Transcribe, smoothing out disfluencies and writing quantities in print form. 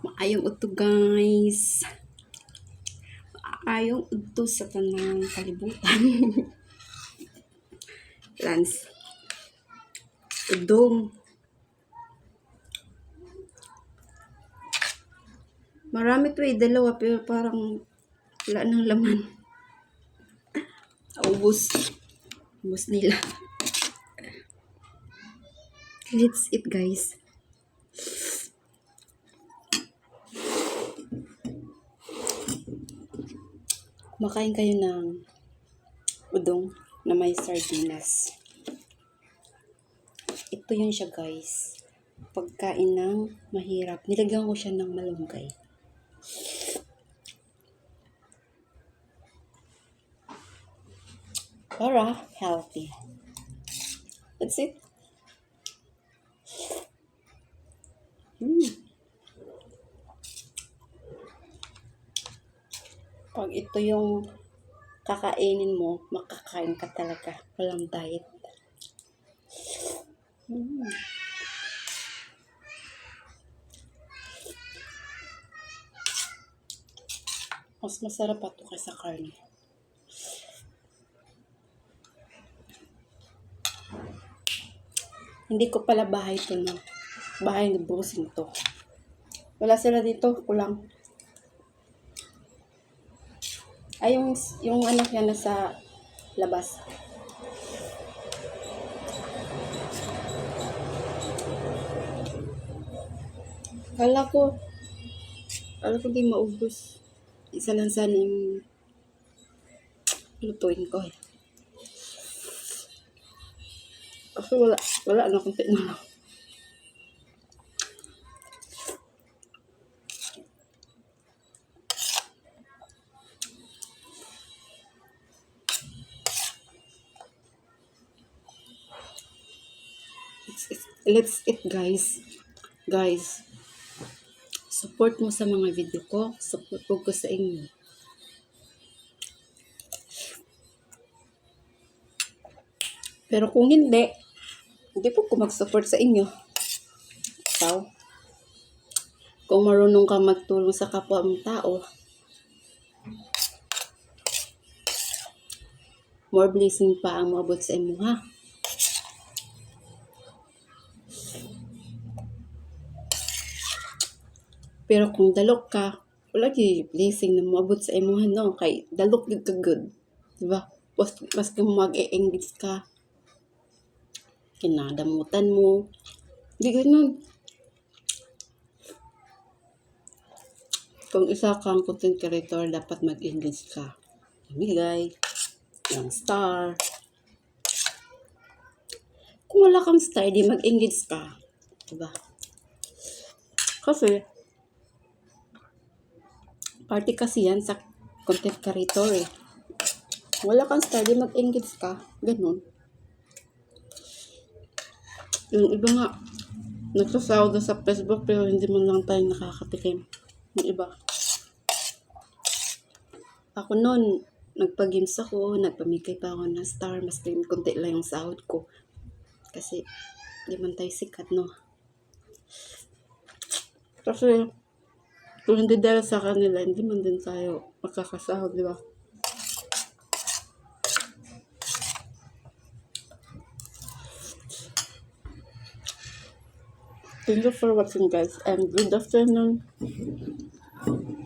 Maayong udto guys. Maayong udto sa tanang kalibutan. Lance. Udong. Marami to dalawa pero parang wala nang laman. Ubus. Ubus nila. Let's eat guys. Kumakain kayo ng udong na may sardinas. Ito yun siya guys. Pagkain ng mahirap. Nilagyan ko siya ng malunggay. Para healthy. That's it. Pag ito yung kakainin mo, makakain ka talaga. Walang diet. Mas masarap pa ito kaysa karne. Hindi ko pala bahay ito, no? Bahay ni Busing to. Wala sila dito, kulang. Ay, yung anak niya nasa labas. Kala ko di maubos. Isa lang sana yung lutuin ko. Kasi wala na kunti na lang. Let's eat guys. Guys, support mo sa mga video ko. Support ko sa inyo. Pero kung hindi po ko mag-support sa inyo. So, kung marunong ka magtulong sa kapwa mong tao, more blessing pa ang maabot sa inyo, ha? Pero kung dalok ka, wala yung blessing na maabot sa inyo, no? Kay dalok yung kagod. Diba? Mas kung mag-e-engage ka, kinadamutan mo. Hindi ganun. Kung isa kang content creator, dapat mag-engage ka. Mamigay ng star. Kung wala kang star, di mag-engage ka. Diba? Kasi, party kasi yan sa content creator eh. Wala kang star, di mag-engage ka. Ganun. Yung iba nga, nagsasawdo sa Facebook pero hindi mo lang tayo nakakatikim. Yung iba. Ako noon, nagpa-games ako, nagpamigay pa ako ng star, mas konti lang yung sahod ko. Kasi, di man tayo sikat, no? Kasi, kung hindi dahil sa kanila, hindi man din tayo magkakasahod, di ba? Thank you for watching guys and good afternoon.